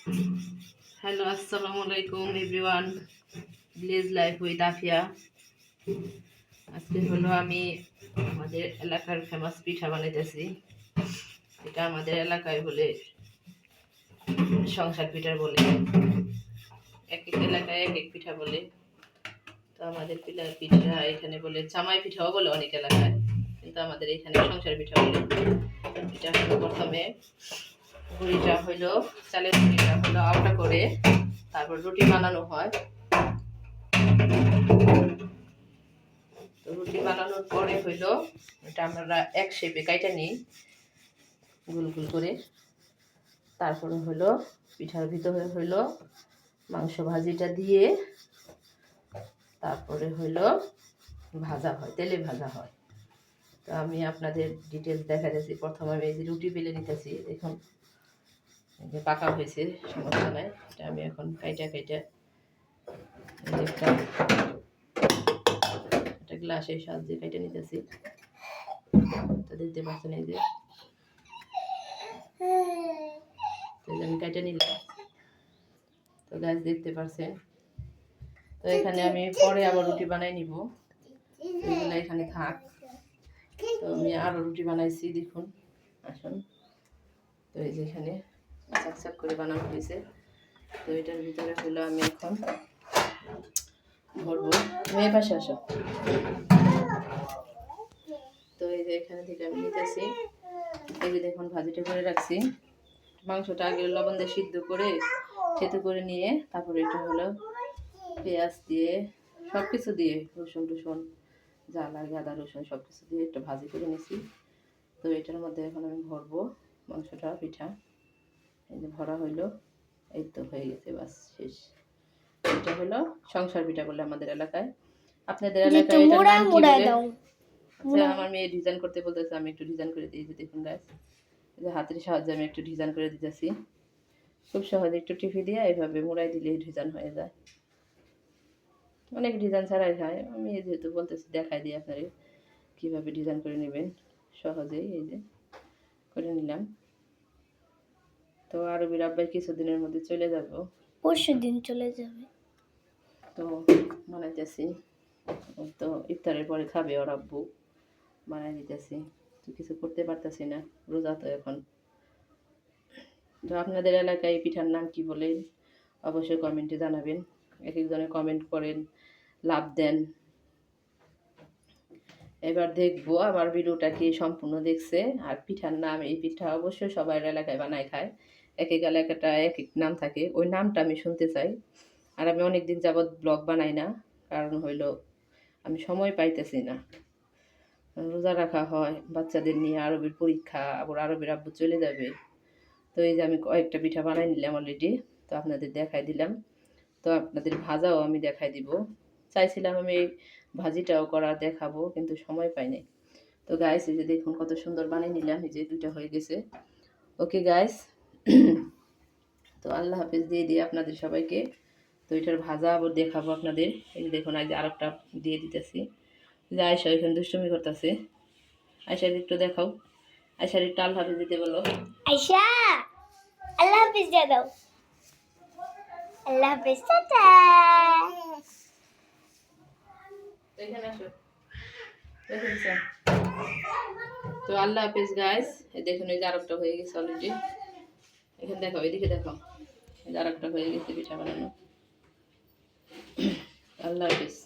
Hello, আসসালামু আলাইকুম everyone. Village life with Afia. আজকে হলো আমি আমাদের এলাকার ফেমাস পিঠা বানাইতেছি। এটা আমাদের এলাকায় বলে সংসার পিঠা বলে, এক এক এলাকায় এক এক পিঠা বলে। তো আমাদের পিঠা এখানে বলে চামাই পিঠাও বলে অনেক এলাকায়, কিন্তু আমাদের এখানে সংসার পিঠা বলে। এটা হলো প্রথমে গুঁড়িটা হইলো, চালের গুঁড়িটা হলো আলটা করে তারপর রুটি বানানো হয়। তো রুটি বানানোর পরে হইলো এটা আমরা এক শেপে কাইটা নিই গোল গোল করে। তারপরে হইলো পিঠার ভিতরে হইলো মাংস ভাজিটা দিয়ে তারপরে হইলো ভাজা হয়, তেলে ভাজা হয়। তো আমি আপনাদের ডিটেলস দেখা যাচ্ছি। প্রথমে আমি এই যে রুটি বেলে নিতেছি, দেখুন যে পাকা হয়েছে, সমস্যা নাই। এটা আমি এখন কাইটা একটা গ্লাসের সাহায্যে কেটে নিতেছি। তো দেখতে পাচ্ছেন এই যে আমি কেটে নিলাম। তো গাছ দেখতে পাচ্ছেন। তো এখানে আমি পরে আবার রুটি বানাই নিব, এগুলো এখানে থাক। তো আমি আরো রুটি বানাইছি, দেখুন আসুন। তো এই যে এখানে চাক করে বানানো হয়েছে। তো এটার ভিতরে হলো আমি এখন ভরবো। মেয়ে পাশে আসো। তো এই যে এখানে থেকে আমি নিতেছি। এই যে দেখুন ভাজিটা করে রাখছি। মাংসটা আগে লবণ দিয়ে সিদ্ধ করে থেতো করে নিয়ে তারপরে এটা হলো পেঁয়াজ দিয়ে সব কিছু দিয়ে রসুন টসুন যা লাগে আদা রসুন সব কিছু দিয়ে একটু ভাজি করে নিয়েছি। তো এটার মধ্যে এখন আমি ভরবো মাংসটা, পিঠা। এই যে ভরা হইলো, এই তো হয়ে গেছে, বাস শেষ। এটা হলো সংসার পিঠা বলে আমাদের এলাকায়। আপনাদের এলাকায় এটার নাম কি বলে? আচ্ছা, আমার মেয়ে ডিজাইন করতে বলতেছে, আমি একটু ডিজাইন করে দিয়েছি। দেখুন গাছ, এই যে হাতের সাহায্যে আমি একটু ডিজাইন করে দিতেছি। খুব সহজে একটু টিপি দিয়ে এইভাবে মোড়াই দিলে ডিজাইন হয়ে যায়। অনেক ডিজাইন ছাড়াই হয়। আমি যেহেতু বলতেছি দেখাই দিই আপনারে কীভাবে ডিজাইন করে নেবেন সহজেই। এই যে করে নিলাম। তো আরবির আব্বাই কিছুদিনের মধ্যে চলে যাব, পরশু দিন চলে যাবে। তো বানাইতেছি। তো ইফতারের পরে খাবে ওর আব্বু, বানাই দিতেছি। তো কিছু করতে পারতেছি না, রোজা তো এখন। তো আপনাদের এলাকায় এই পিঠার নাম কি বলে অবশ্যই কমেন্টে জানাবেন। এক একজনে কমেন্ট করেন, লাভ দেন। এবার দেখবো আমার ভিডিওটা কি সম্পূর্ণ দেখছে। আর পিঠার নাম, এই পিঠা অবশ্যই সবার এলাকায় বানায় খায়। এক এক এলাকাটা এক এক নাম থাকে, ওই নামটা আমি শুনতে চাই। আর আমি অনেক দিন যাবৎ ব্লগ বানাই না, কারণ হইল আমি সময় পাইতেছি না। রোজা রাখা হয়, বাচ্চাদের নিয়ে আরবির পরীক্ষা, আবার আরবির আব্বু চলে যাবে। তো এই যে আমি কয়েকটা পিঠা বানাই নিলাম অলরেডি, তো আপনাদের দেখাই দিলাম। তো আপনাদের ভাজাও আমি দেখাই দিব। চাইছিলাম আমি এই ভাজিটাও করা দেখাবো, কিন্তু সময় পাই নাই। তো গাইস, এই যে দেখুন কত সুন্দর বানিয়ে নিলাম। এই যে দুইটা হয়ে গেছে। ওকে গাইস, তো আল্লাহ হাফেজ দিয়ে দিই আপনাদের সবাইকে। তো এটার ভাজা আবার দেখাবো আপনাদের। এই যে দেখুন, আজ আরেকটা দিয়ে দিতেছি। যে আয়সা এখানে দুষ্টুমি করতেছে। আয়সার একটু দেখাও। আয়সার একটু আল্লাহ হাফেজ দিতে বলো। আয়শা, আল্লাহ হাফেজ দিয়ে দাও। আল্লাহ হাফেজ, টাটা। এখানে আসো, দেখুন স্যার। তো আল্লাহ হাফেজ গাইস। দেখুন এই যে আরেকটা হয়ে গেছে অলরেডি। এখানে দেখাও, এদিকে দেখাও। এই যে আরেকটা হয়ে গেছে পিঠা বানানো। আল্লাহ হাফেজ।